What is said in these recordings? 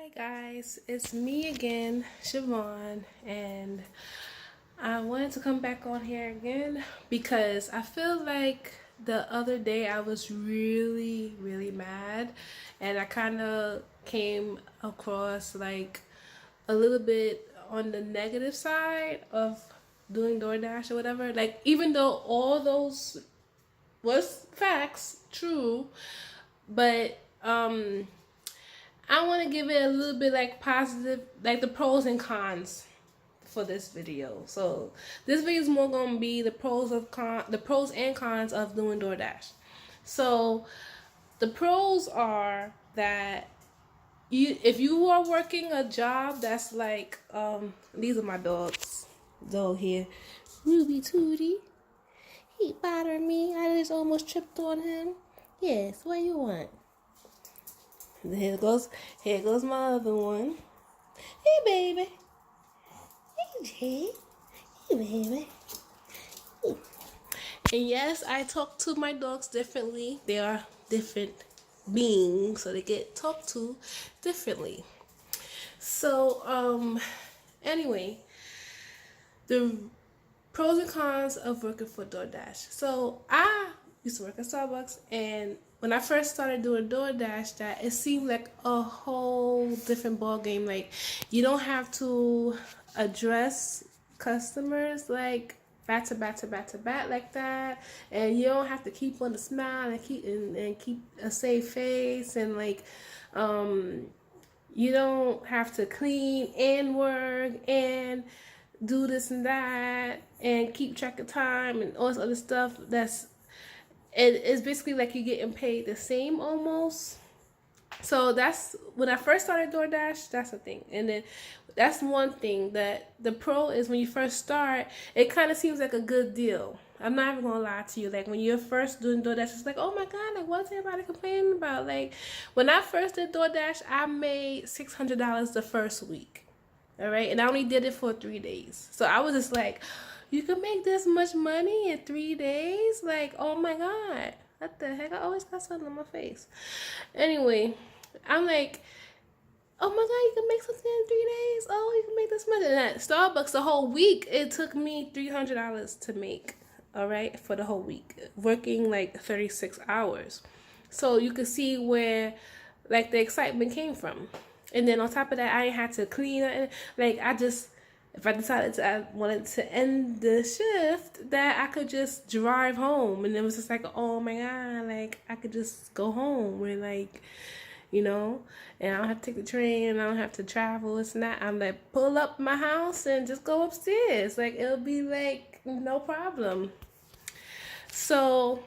Hi guys, it's me again, Siobhan, and I wanted to come back on here again because I feel like the other day I was really mad, and I kind of came across like a little bit on the negative side of doing DoorDash or whatever. Like, even though all those was facts, true, but I want to give it a little bit like positive, like the pros and cons for this video. So this video is more gonna be the pros and cons of doing DoorDash. So the pros are that if you are working a job that's like these are my dogs. Dog here, Ruby Tootie. He bothered me. I just almost tripped on him. Yes, what you want? Here goes my other one. Hey, baby. Hey, Jay. Hey, baby. And yes, I talk to my dogs differently. They are different beings, so they get talked to differently. So, anyway, the pros and cons of working for DoorDash. So I used to work at Starbucks, and when I first started doing DoorDash, that it seemed like a whole different ball game. Like, you don't have to address customers like back to back to back to back like that, and you don't have to keep on the smile and keep a safe face, and like you don't have to clean and work and do this and that and keep track of time and all this other stuff. It's basically like you're getting paid the same almost. So that's when I first started DoorDash. That's the thing, and then that's one thing that the pro is when you first start. It kind of seems like a good deal. I'm not even gonna lie to you. Like, when you're first doing DoorDash, it's like, oh my god, like, what's everybody complaining about? Like, when I first did DoorDash, I made $600 the first week. All right, and I only did it for 3 days. So I was just like, you can make this much money in 3 days? Like, oh my god, what the heck? I always got something on my face. Anyway, I'm like, oh my god, you can make something in 3 days? Oh, you can make this much. And at Starbucks, the whole week, it took me $300 to make, all right, for the whole week, working like 36 hours. So you can see where like the excitement came from. And then on top of that, I ain't had to clean it. Like, if I decided I wanted to end the shift, that I could just drive home. And it was just like, oh my god, like, I could just go home and like, and I don't have to take the train, and I don't have to travel. It's not, I'm like, pull up my house and just go upstairs. Like, it'll be like, no problem. So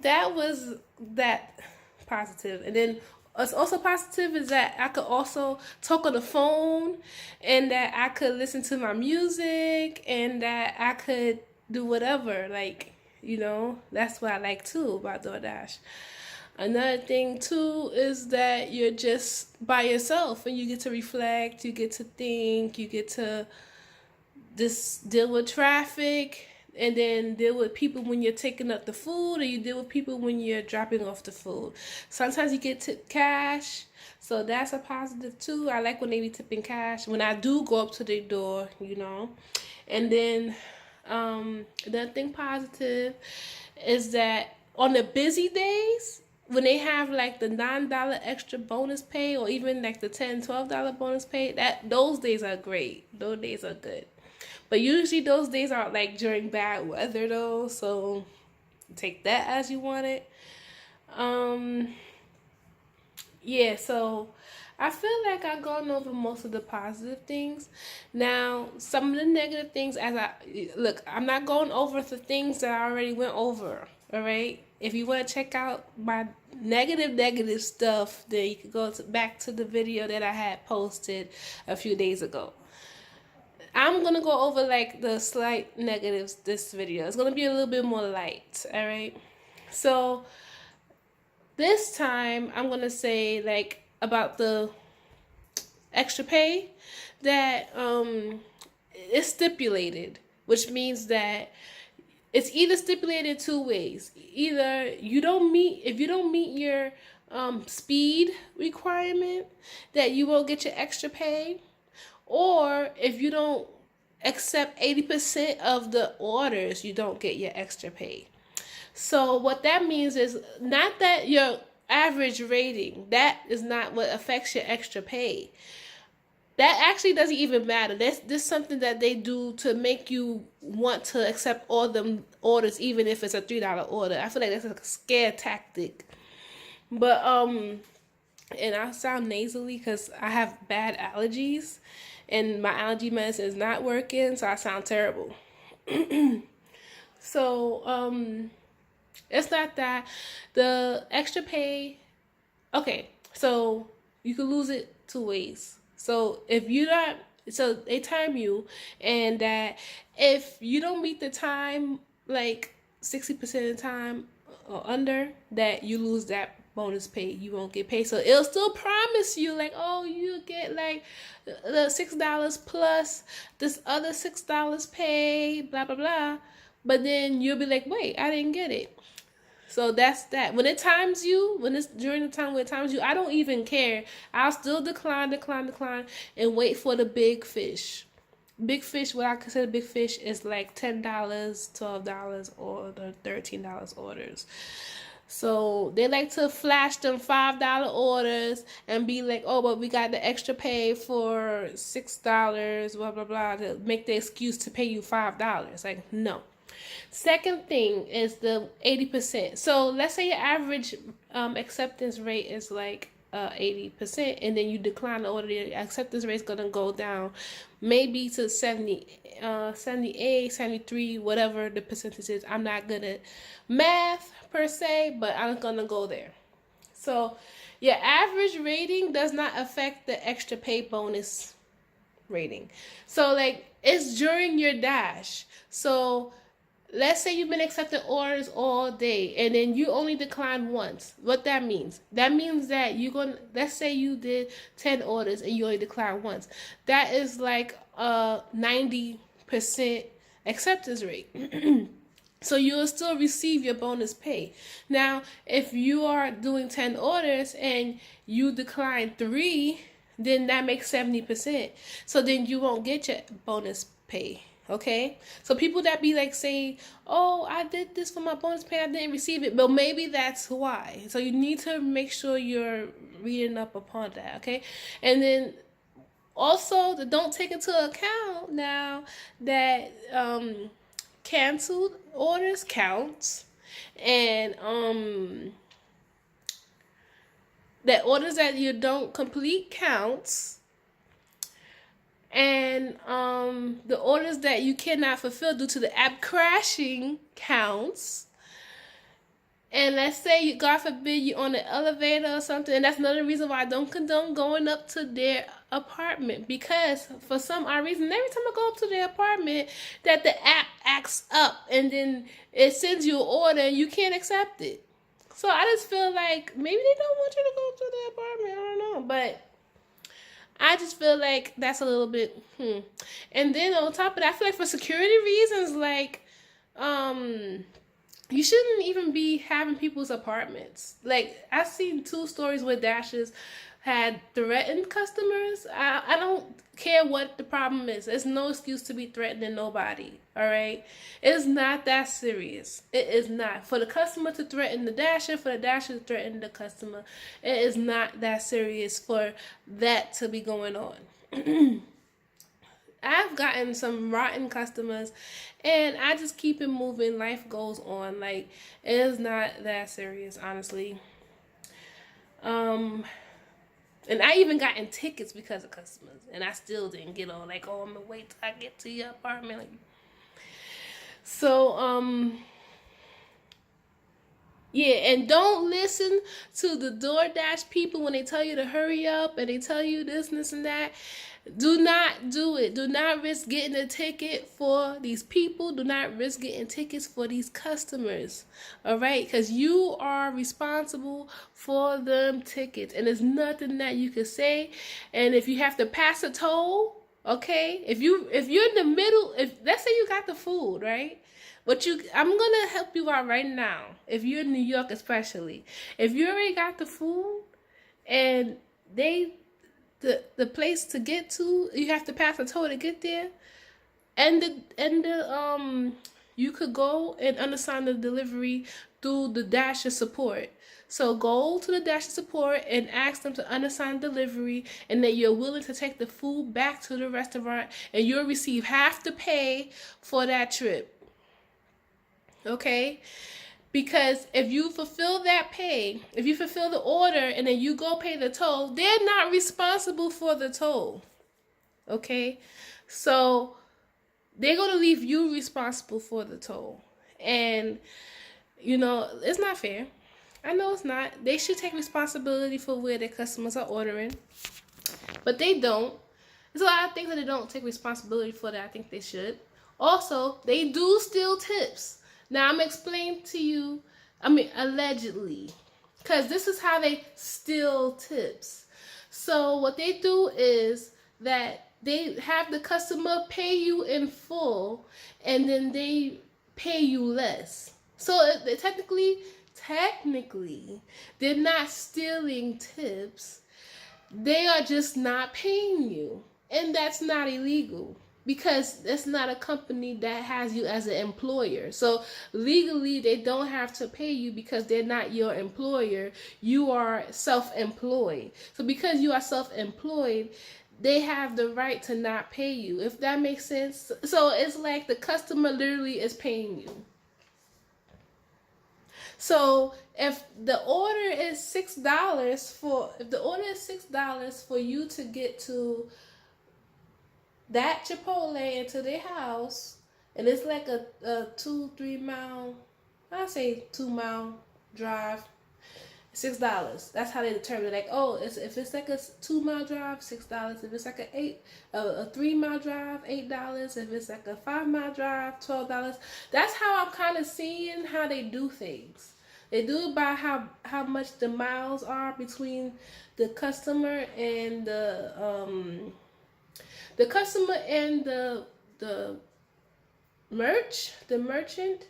that was that positive. And then what's also positive is that I could also talk on the phone, and that I could listen to my music, and that I could do whatever. Like, that's what I like too about DoorDash. Another thing too is that you're just by yourself, and you get to reflect, you get to think, you get to just deal with traffic, and then deal with people when you're taking up the food, or you deal with people when you're dropping off the food. Sometimes you get tipped cash, so that's a positive too. I like when they be tipping cash when I do go up to their door, And then the thing positive is that on the busy days, when they have like the $9 extra bonus pay, or even like the $10-12 bonus pay, those days are great. Those days are good. But usually those days are like during bad weather though, so take that as you want it. Yeah, so I feel like I've gone over most of the positive things. Now, some of the negative things, I'm not going over the things that I already went over, all right? If you want to check out my negative stuff, then you can go back to the video that I had posted a few days ago. I'm going to go over like the slight negatives this video. It's going to be a little bit more light, all right? So this time I'm going to say like about the extra pay that it's stipulated, which means that it's either stipulated two ways. Either if you don't meet your speed requirement, that you won't get your extra pay. Or if you don't accept 80% of the orders, you don't get your extra pay. So what that means is not that your average rating, that is not what affects your extra pay. That actually doesn't even matter. This something that they do to make you want to accept all them orders, even if it's a $3 order. I feel like that's a scare tactic. But and I sound nasally because I have bad allergies, and my allergy medicine is not working, so I sound terrible. So it's not that the extra pay. Okay, so you can lose it two ways. So if you not, so they time you, and that if you don't meet the time, like 60% of the time or under, that you lose that bonus pay. You won't get paid. So it'll still promise you like, oh, you get like the $6 plus this other $6 pay, blah blah blah. But then you'll be like, wait, I didn't get it. So that's that. When it times you, when it's during the time when it times you, I don't even care. I'll still decline, and wait for the big fish. Big fish, what I consider big fish, is like $10, $12, or the $13 orders. So they like to flash them $5 orders and be like, oh, but we got the extra pay for $6, blah blah blah, to make the excuse to pay you $5. Like, no. Second thing is the 80%. So let's say your average acceptance rate is like 80%, and then you decline the order. The acceptance rate is gonna go down, maybe to 70, 78, 73, whatever the percentage is. I'm not good at math per se, but I'm gonna go there. So your average rating does not affect the extra pay bonus rating. So like, it's during your dash. So let's say you've been accepting orders all day, and then you only decline once. What that means? That means that you're going, let's say you did 10 orders and you only declined once. That is like a 90% acceptance rate. So you'll still receive your bonus pay. Now, if you are doing 10 orders and you decline 3, then that makes 70%. So then you won't get your bonus pay. Okay, so people that be like saying, oh, I did this for my bonus pay, I didn't receive it. But maybe that's why. So you need to make sure you're reading up upon that. Okay, and then also don't take into account now that canceled orders counts, and that orders that you don't complete counts. And the orders that you cannot fulfill due to the app crashing counts. And let's say, God forbid, you're on the elevator or something, and that's another reason why I don't condone going up to their apartment, because for some odd reason, every time I go up to their apartment, that the app acts up, and then it sends you an order and you can't accept it. So I just feel like maybe they don't want you to go to their apartment. I don't know, but I just feel like that's a little bit, And then on top of that, I feel like for security reasons, like, you shouldn't even be having people's apartments. Like, I've seen 2 stories where Dashes had threatened customers. I don't care what the problem is. There's no excuse to be threatening nobody, all right? It's not that serious. It is not. For the customer to threaten the Dasher, for the Dasher to threaten the customer, it is not that serious for that to be going on. I've gotten some rotten customers, and I just keep it moving. Life goes on. Like, it is not that serious, honestly. And I even gotten tickets because of customers, and I still didn't get on. Like, oh, I'm gonna wait till I get to your apartment. Like, so, yeah, and don't listen to the DoorDash people when they tell you to hurry up and they tell you this and that. Do not do it. Do not risk getting a ticket for these people. Do not risk getting tickets for these customers. All right? Because you are responsible for them tickets. And there's nothing that you can say. And if you have to pass a toll, okay? If you're in the middle, if let's say you got the food, right? I'm gonna help you out right now. If you're in New York, especially, if you already got the food and the place to get to, you have to pass a toll to get there, and you could go and undersign the delivery through the Dasher support. So go to the Dasher support and ask them to undersign delivery, and that you're willing to take the food back to the restaurant, and you'll receive half the pay for that trip. Okay? Because if you fulfill that pay, if you fulfill the order and then you go pay the toll, they're not responsible for the toll. Okay? So they're going to leave you responsible for the toll. And, it's not fair. I know it's not. They should take responsibility for where their customers are ordering. But they don't. There's a lot of things that they don't take responsibility for that I think they should. Also, they do steal tips. Now, I'm explaining to you, allegedly. Because this is how they steal tips. So what they do is that they have the customer pay you in full, and then they pay you less. So they technically, they're not stealing tips. They are just not paying you. And that's not illegal, because that's not a company that has you as an employer. So legally, they don't have to pay you because they're not your employer. You are self-employed. So because you are self-employed, they have the right to not pay you, if that makes sense. So it's like the customer literally is paying you. So if the order is $6 for you to get to that Chipotle and to their house, and it's like a 2-3 mile, I say 2-mile drive, $6. That's how they determine it. Like, if it's like a 2-mile drive, $6. If it's like a 3-mile drive, $8. If it's like a 5-mile drive, $12. That's how I'm kind of seeing how they do things. They do it by how much the miles are between the customer and the merchant,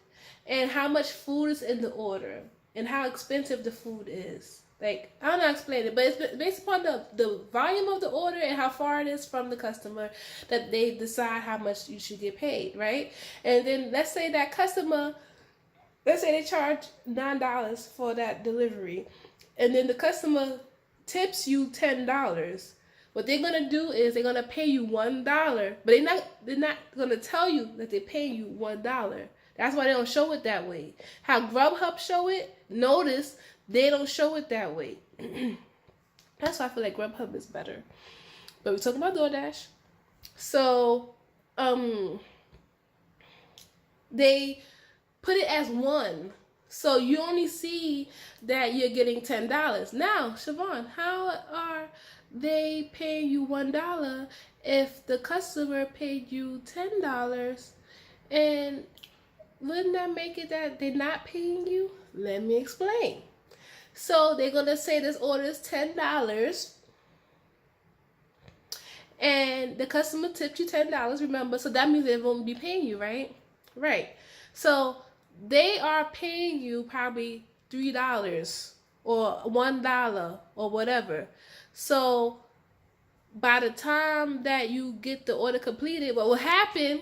and how much food is in the order, and how expensive the food is. Like, I don't know how to explain it, but it's based upon the volume of the order and how far it is from the customer that they decide how much you should get paid, right? And then let's say they charge $9 for that delivery, and then the customer tips you $10. What they're gonna do is they're gonna pay you $1, but they're not gonna tell you that they're paying you $1. That's why they don't show it that way. How Grubhub show it, notice they don't show it that way. That's why I feel like Grubhub is better. But we're talking about DoorDash. So, they put it as one. So you only see that you're getting $10. Now, Siobhan, how are they paying you $1 if the customer paid you $10? And wouldn't that make it that they're not paying you? Let me explain. So they're going to say this order is $10, and the customer tipped you $10, remember? So that means they won't be paying you, right? Right. So they are paying you probably $3 or $1 or whatever. So by the time that you get the order completed, what will happen,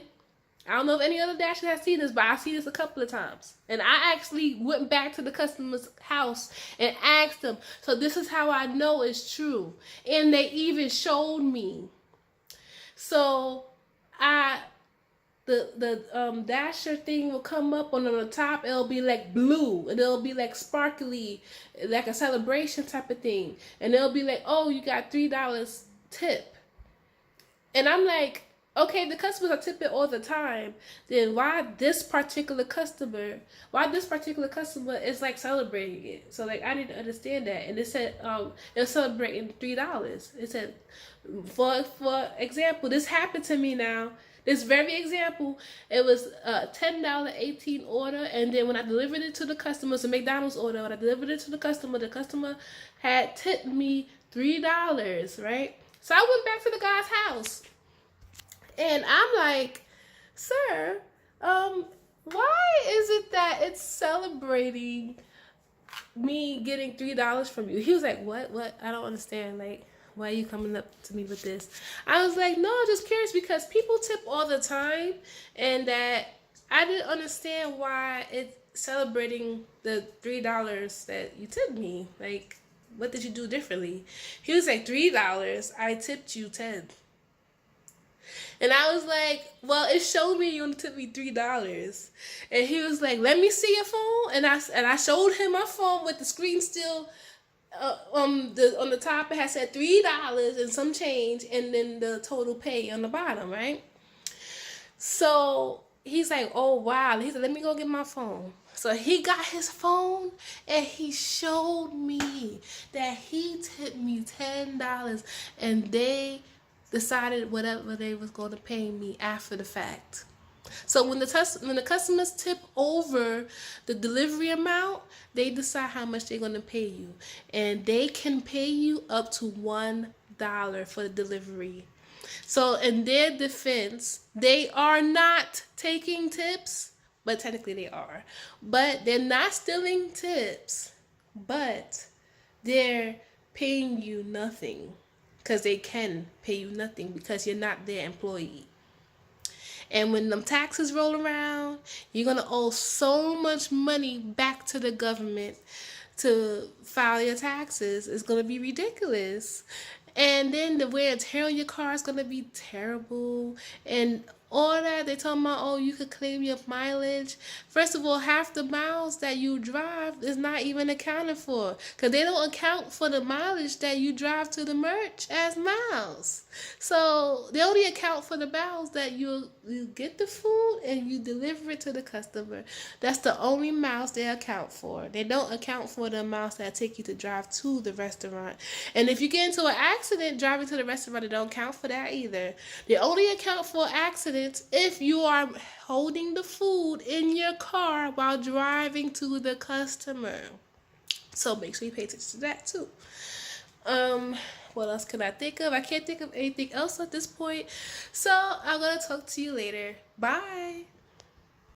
I don't know if any other Dasher has seen this, but I've seen this a couple of times. And I actually went back to the customer's house and asked them. So this is how I know it's true. And they even showed me. So the Dasher thing will come up on the top. It'll be like blue, and it'll be like sparkly, like a celebration type of thing. And it'll be like, oh, you got $3 tip. And I'm like, okay, the customers are tipping all the time. Then why this particular customer is like celebrating it? So like, I didn't understand that. And it said they're celebrating $3. It said, for example, this happened to me now. This very example, it was a $10.18 order, and then when I delivered it to the customer, it's a McDonald's order. When I delivered it to the customer had tipped me $3, right? So I went back to the guy's house, and I'm like, sir, Why is it that it's celebrating me getting $3 from you? He was like, what? I don't understand. Like, why are you coming up to me with this? I was like, no, just curious because people tip all the time, and that I didn't understand why it's celebrating the $3 that you tipped me. Like, what did you do differently? He was like, $3. I tipped you 10. And I was like, well, it showed me you only took me $3. And he was like, let me see your phone. And I showed him my phone with the screen still on the top. It had said $3 and some change, and then the total pay on the bottom, right? So he's like, oh wow. He said, let me go get my phone. So he got his phone and he showed me that he tipped me $10, and they decided whatever they was going to pay me after the fact. So when the customers tip over the delivery amount, they decide how much they're going to pay you, and they can pay you up to $1 for the delivery. So in their defense, they are not taking tips, but technically they are. But they're not stealing tips, but they're paying you nothing because they can pay you nothing because you're not their employee. And when them taxes roll around, you're going to owe so much money back to the government to file your taxes. It's going to be ridiculous. And then the wear and tear on your car is going to be terrible. And all that, they talking about, oh, you could claim your mileage. First of all, half the miles that you drive is not even accounted for, because they don't account for the mileage that you drive to the merch as miles. So they only account for the miles that you get the food and you deliver it to the customer. That's the only miles they account for. They don't account for the miles that take you to drive to the restaurant. And if you get into an accident driving to the restaurant, they don't count for that either. They only account for accidents if you are holding the food in your car while driving to the customer. So make sure you pay attention to that too. What else can I think of? I can't think of anything else at this point. So I'm gonna talk to you later. Bye.